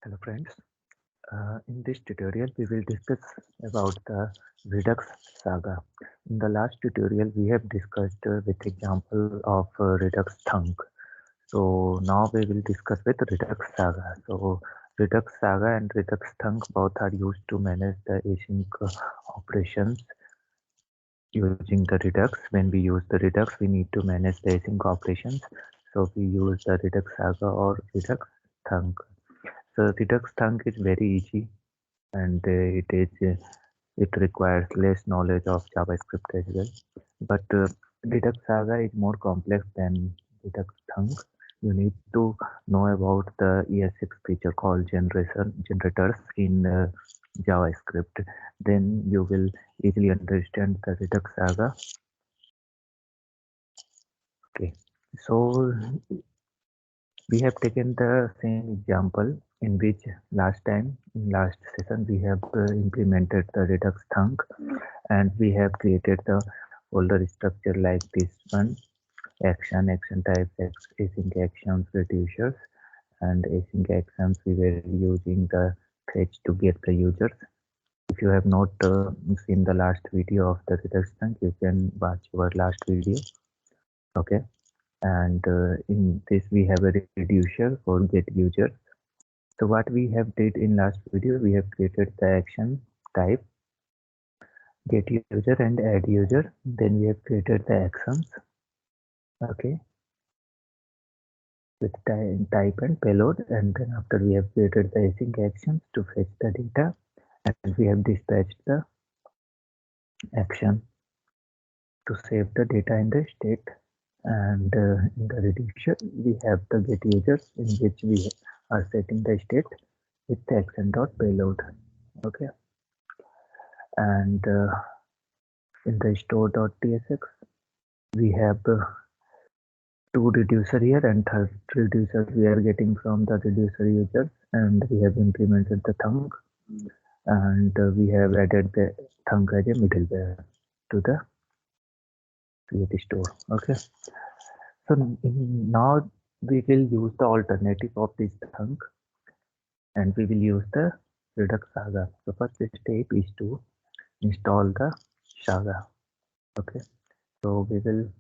Hello friends, in this tutorial we will discuss about the Redux Saga. In the last tutorial we have discussed with example of Redux Thunk. So now we will discuss with Redux Saga. So Redux Saga and Redux Thunk both are used to manage the async operations using the Redux. When we use the Redux we need to manage the async operations. So we use the Redux Saga or Redux Thunk. So Redux Thunk is very easy and it requires less knowledge of JavaScript as well. But Redux Saga is more complex than Redux Thunk. You need to know about the ES6 feature called generators in JavaScript. Then you will easily understand the Redux Saga. Okay, so we have taken the same example in which in last session we have implemented the Redux Thunk and we have created the folder structure like this one: action types, async actions, reducers, and async actions we were using the fetch to get the users. If you have not seen the last video of the Redux Thunk, you can watch our last video. Okay, and in this we have a reducer for get users. So what we have did in last video, we have created the action type, get user and add user. Then we have created the actions. Okay, with type and payload, and then after we have created the async actions to fetch the data, and we have dispatched the action to save the data in the state. And in the reducer we have the get users in which we are setting the state with the action dot payload. Okay, and in the store.tsx we have two reducer here, and third reducer we are getting from the reducer users, and we have implemented the thunk, and we have added the thunk as a middleware to the create store. Okay, so now we will use the alternative of this thunk and we will use the Redux Saga. So first step is to install the Saga. Okay, so we will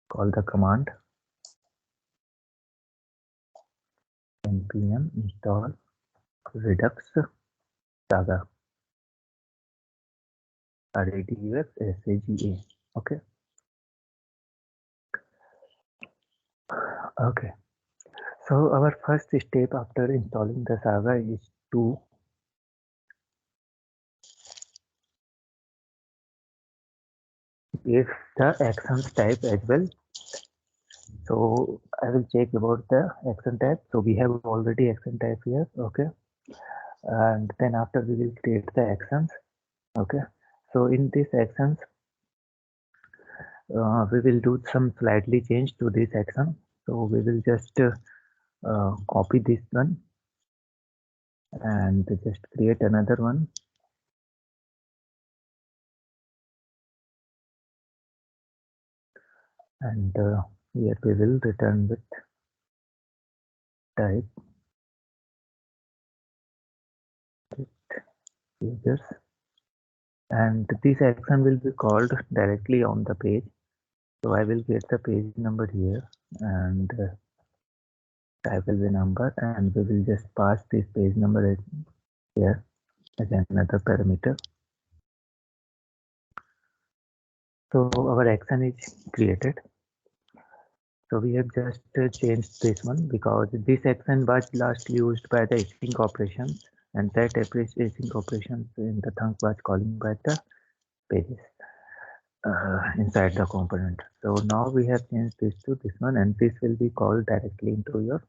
call the command npm install Redux Saga, Redux Saga. Okay, okay. So our first step after installing the Saga is to give the actions type as well. So I will check about the action type. So we have already action type here. Okay, and then after we will create the actions. Okay, so in these actions we will do some slightly change to this action. So we will just copy this one and just create another one, and here we will return with type users, and this action will be called directly on the page. So I will get the page number here, and type will be number, and we will just pass this page number here as another parameter. So our action is created. So we have just changed this one because this action was last used by the async operations, and that async operations in the thunk was calling by the pages inside the component. So now we have changed this to this one, and this will be called directly into your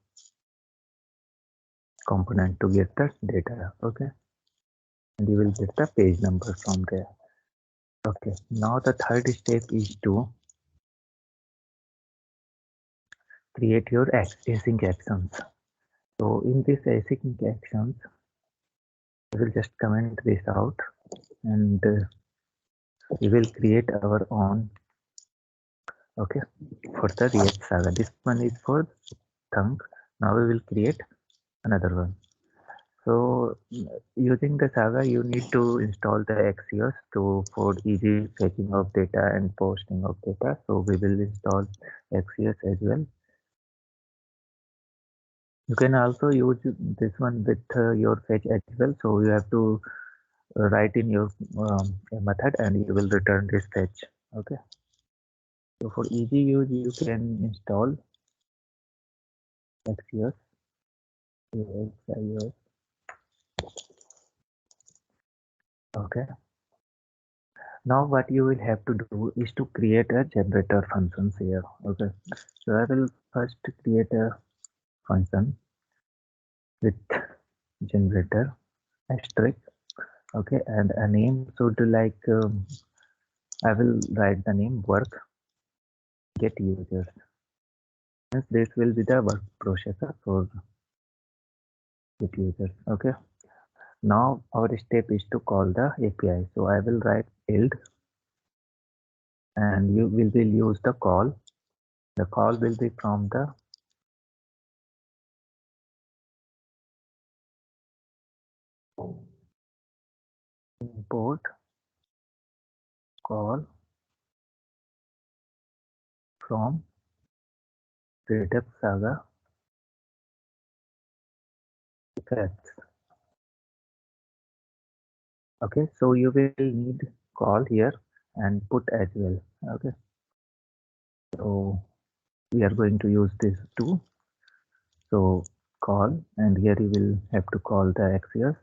component to get the data. Okay, and you will get the page number from there. Okay, now the third step is to create your async actions. So in this async actions, we will just comment this out, and we will create our own. Okay, for the React Saga. This one is for thunk. Now we will create another one. So using the Saga, you need to install the Axios for easy fetching of data and posting of data. So we will install Axios as well. You can also use this one with your fetch as well. So you have to write in your method and you will return this fetch. Okay. So for easy use, you can install Axios. Axios. Okay. Now what you will have to do is to create a generator functions here. Okay. So I will first create a function with generator asterisk. Okay, and a name should like I will write the name work get users. Hence this will be the work processor for get users. Okay. Now our step is to call the API. So I will write build and you will use the call. The call will be from the import call from Redux Saga effects. Okay, so you will need call here and put as well. Okay, so we are going to use this too. So call, and here you will have to call the Axios.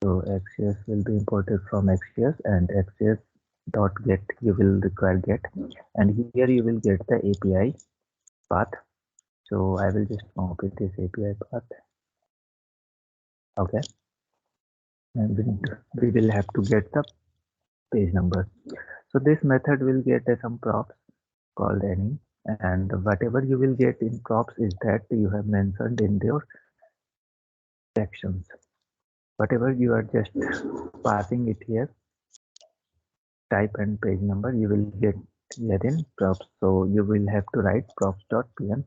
So Axios will be imported from Axios, and Axios dot get you will require get, and here you will get the API path. So I will just copy this API path. Okay, and we will have to get the page number. So this method will get some props called any, and whatever you will get in props is that you have mentioned in your sections. Whatever you are just passing it here, type and page number, you will get here in props. So you will have to write props.pm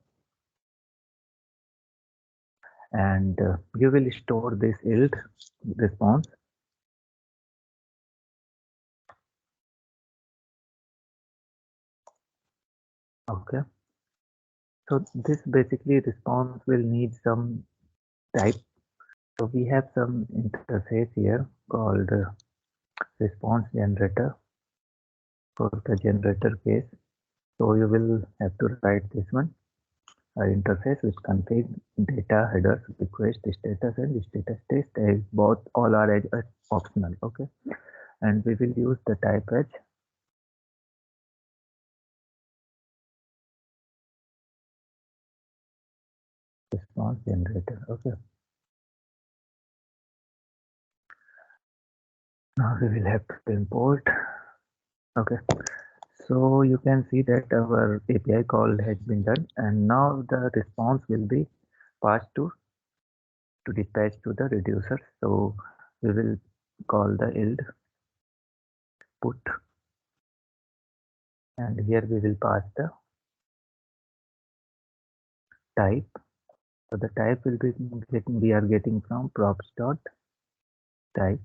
and you will store this yield response. Okay. So this basically response will need some type. So we have some interface here called response generator for the generator case. So you will have to write this one interface with config data headers request status and status test as both all are as optional. Okay, and we will use the type as response generator. Okay, now we will have to import. Okay, so you can see that our API call has been done, and now the response will be passed to dispatch to the reducer. So we will call the yield put, and here we will pass the type. So the type will be we are getting from props dot type,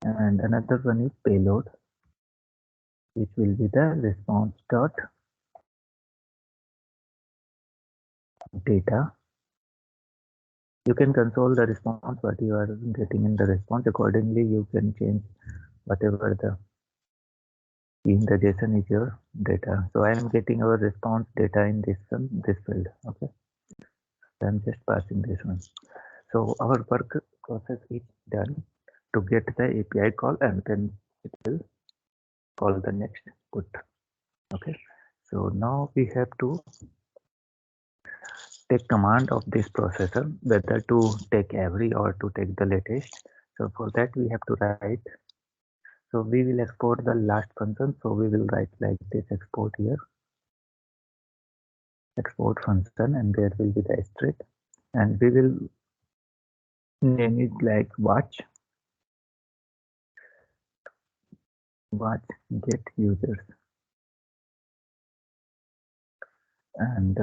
and another one is payload, which will be the response dot data. You can console the response what you are getting in the response. Accordingly, you can change whatever the in the JSON is your data. So I am getting our response data in this one, this field. Okay, so I'm just passing this one. So our work process is done to get the API call, and then it will call the next put. Okay, so now we have to take command of this processor whether to take every or to take the latest. So for that we have to write. So we will export the last function. So we will write like this export here, export function, and there will be the asterisk, and we will name it like watch get users, and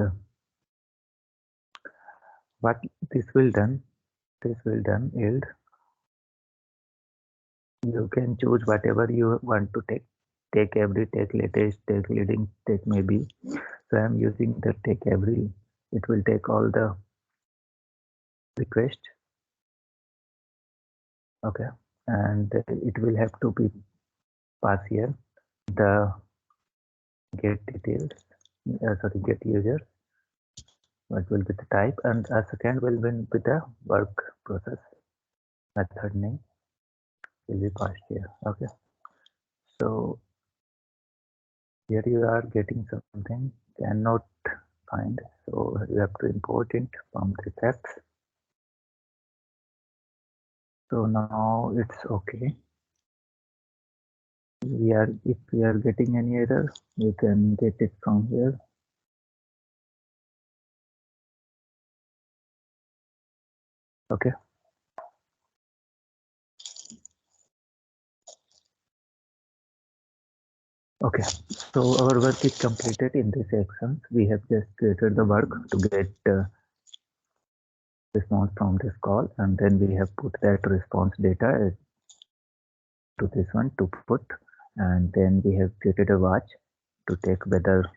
What this will done yield, you can choose whatever you want to take every, take latest, take leading, take maybe. So I'm using the take every. It will take all the request. Okay, and it will have to be pass here the get details, sorry, get user. What will be the type, and a second will be the work process method name will be passed here. Okay, so here you are getting something cannot find, so you have to import it from the text. So now it's okay. If we are getting any error, you can get it from here. Okay. Okay, so our work is completed in this section. We have just created the work to get response from this call, and then we have put that response data to this one to put, and then we have created a watch to take whether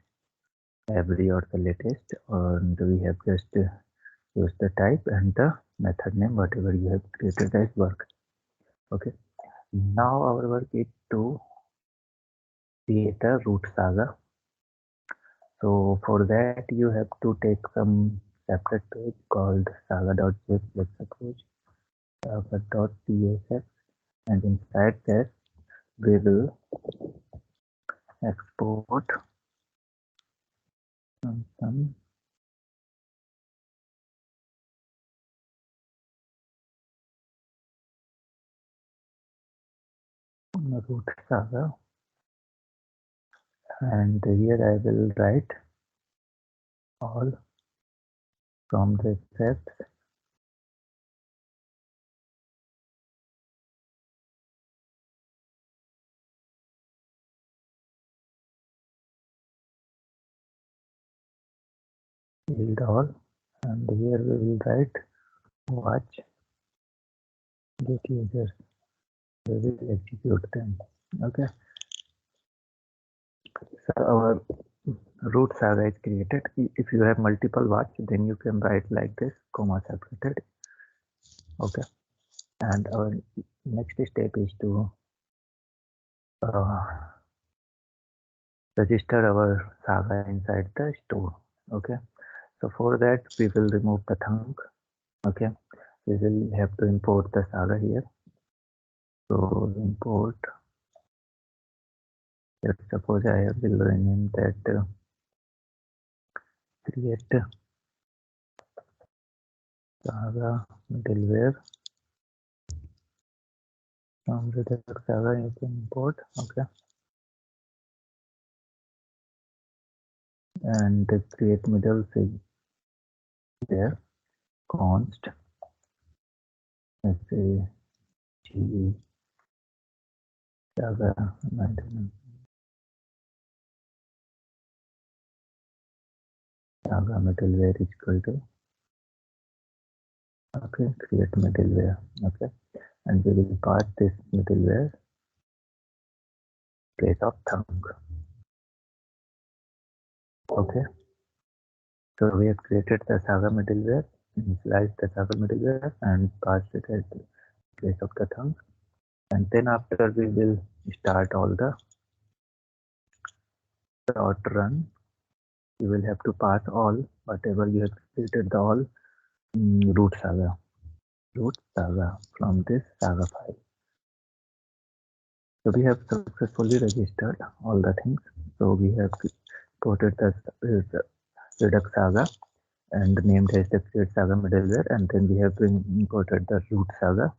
every or the latest, and we have just used the type and the method name whatever you have created as work. Okay, now our work is to create a root saga. So for that you have to take some separate page called saga.js. Let's suppose saga.tsx, and inside that we will export some root saga, and here I will write all from the steps build all, and here we will write watch get users. We will execute them. Okay, so our root saga is created. If you have multiple watch, then you can write like this, comma separated. Okay, and our next step is to register our saga inside the store. Okay, so for that we will remove the thunk. Okay, we will have to import the saga here. So import, let's suppose I will rename that create saga middleware. From Redux Saga you can import. Okay, and the create middle is there, const SAGE saga maintenance saga middleware is equal to, okay, create middleware. Okay, and we will pass this middleware place of thunk. Okay, so we have created the saga middleware, initialized the saga middleware and passed it as place of the thunk, and then after we will start all the dot run. You will have to pass all whatever you have created the all root saga from this saga file. So we have successfully registered all the things. So we have imported the Redux Saga and named as the create saga middleware, and then we have imported the root saga,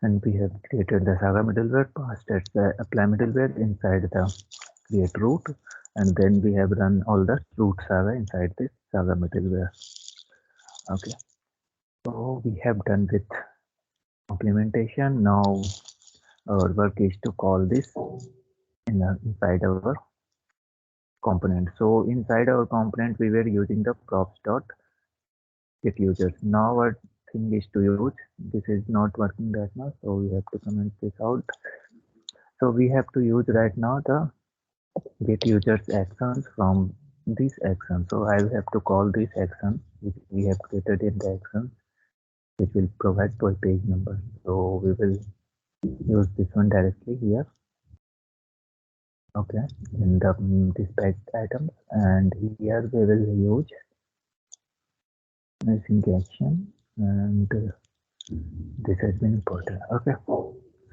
and we have created the saga middleware, passed as the apply middleware inside the create root, and then we have run all the root saga inside this saga middleware. Okay, so we have done with implementation. Now our work is to call this inside our component. So inside our component we were using the props dot get users. Now our thing is to use. This is not working right now, so we have to comment this out. So we have to use right now the get users actions from this action. So I will have to call this action which we have created in the action, which will provide for page number. So we will use this one directly here. Okay, in the dispatched items, and here we will use async action, and this has been important. Okay,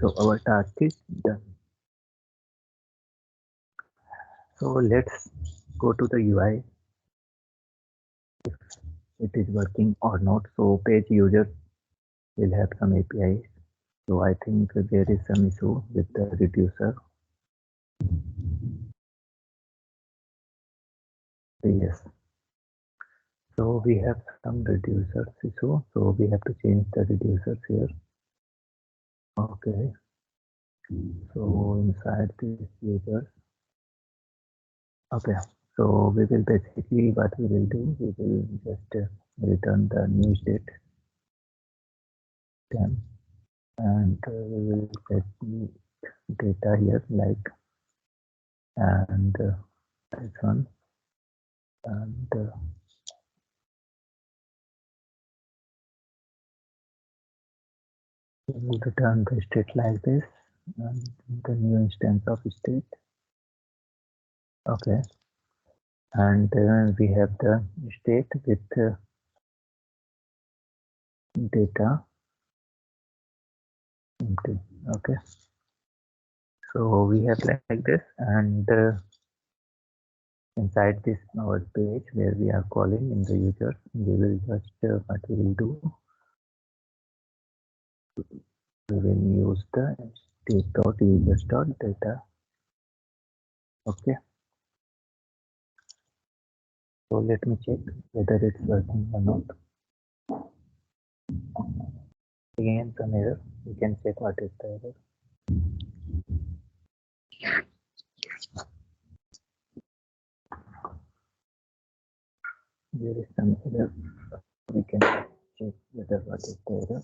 so our task is done. So let's go to the UI if it is working or not. So page user will have some APIs. So I think there is some issue with the reducer. Yes. So we have some reducers issue. So we have to change the reducers here. Okay. So inside this user. Okay. So we will basically what we will do, we will just return the new state 10, and we will set the data here like, and this one, and we will return the state like this, and the new instance of state. Okay, and we have the state with data empty. Okay, so we have like this, and inside this our page where we are calling in the user, we will just what we will do, we will use the state.users.data. Okay, so let me check whether it's working or not. Again some error, we can check what is the error. There is some error, we can check whether what is the error.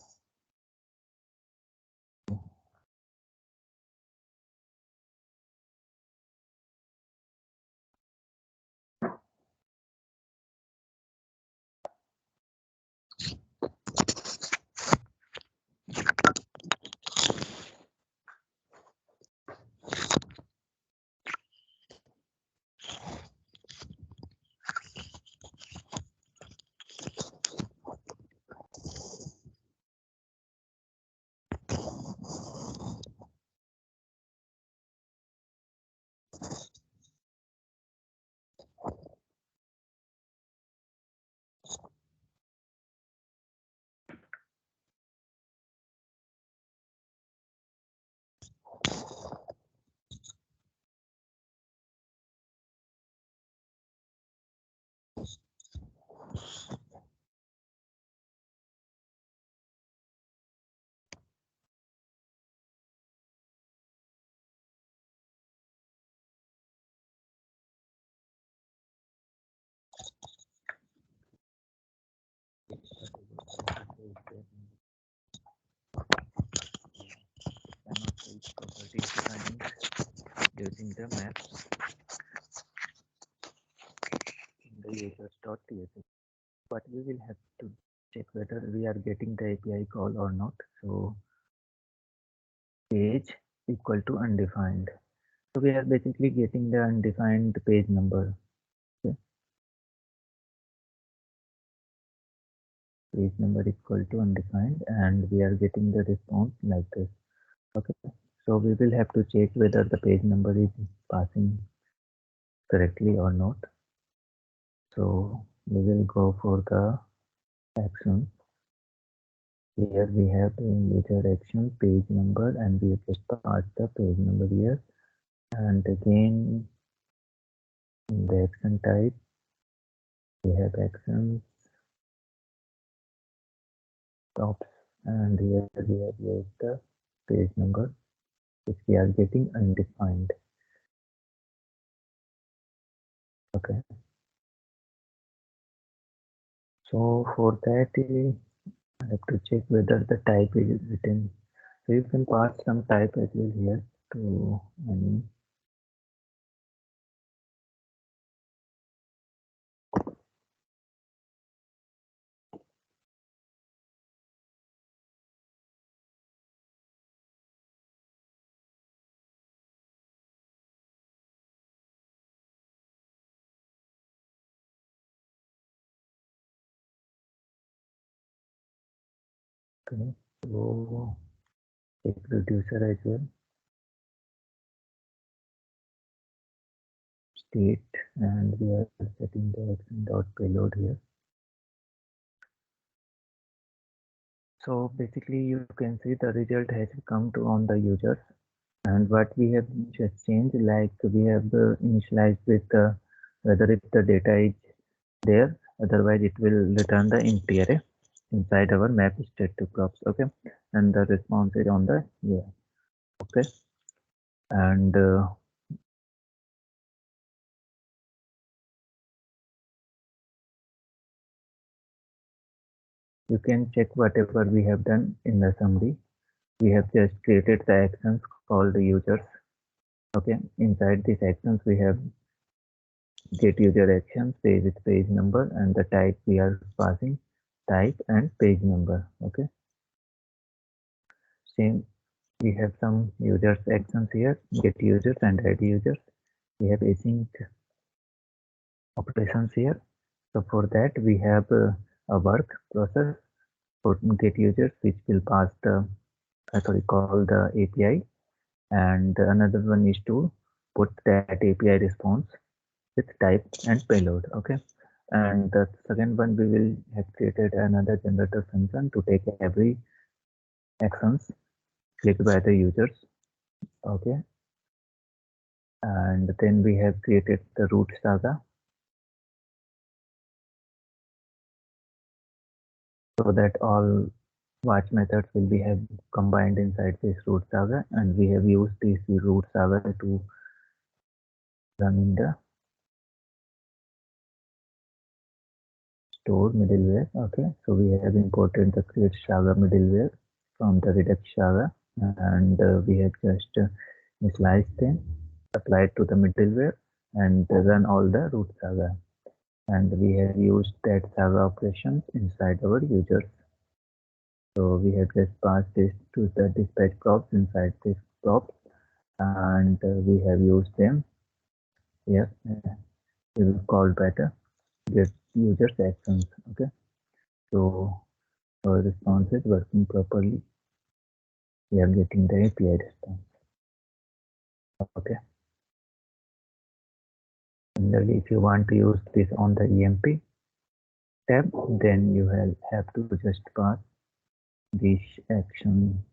Cannot reach property defined using the map in the users.tsx. But we will have to check whether we are getting the API call or not. So page equal to undefined. So we are basically getting the undefined page number. Okay. Page number equal to undefined, and we are getting the response like this. Okay. So we will have to check whether the page number is passing correctly or not. So we will go for the action. Here we have the user action page number, and we just pass the page number here, and again in the action type we have actions tops, and here we have used the page number which we are getting undefined. Okay, So for that, I have to check whether the type is written. So you can pass some type as well here to any. Okay, so check reducer as well, state, and we are setting the action dot payload here. So basically you can see the result has come to on the users, and what we have just changed, like we have initialized with whether if the data is there, otherwise it will return the empty array inside our map static props. Okay, and the response is on the yeah. Okay, and you can check whatever we have done in the summary. We have just created the actions called users. Okay, inside these actions we have get user actions, page with page number, and the type we are passing type and page number. Okay, same, we have some users actions here, get users and add users. We have async operations here. So for that we have a work process for get users which will pass the call the API, and another one is to put that API response with type and payload. Okay, and the second one we will have created another generator function to take every actions clicked by the users. Okay, and then we have created the root saga, so that all watch methods will be have combined inside this root saga, and we have used this root saga to run in the store middleware. Okay, so we have imported the create saga middleware from the Redux Saga, and we have just sliced them, applied to the middleware, and run all the root saga. And we have used that saga operations inside our users. So we have just passed this to the dispatch props inside this props, and we have used them here. We will call better get users actions. Okay, so our response is working properly. We are getting the API response. Okay. Similarly, if you want to use this on the EMP tab, then you have to just pass this action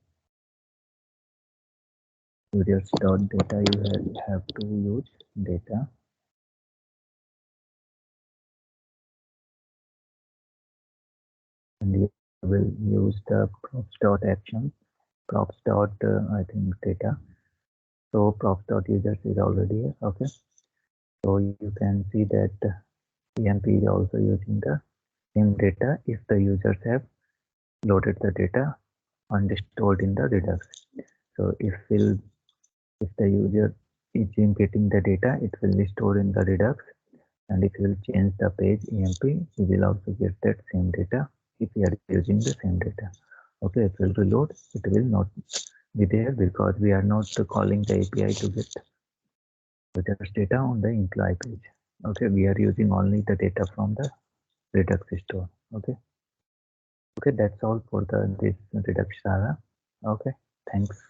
users.data. You have to use data, and you will use the props.action, props dot I think data. So props.users is already here. Okay, so you can see that EMP is also using the same data if the users have loaded the data and stored in the Redux. So if the user is getting the data, it will be stored in the Redux, and if you will change the page EMP, you will also get that same data if you are using the same data. Okay, it will reload, it will not be there because we are not calling the API to get users data on the employee page. Okay, we are using only the data from the Redux store. Okay. Okay, that's all for this Redux Saga. Okay, thanks.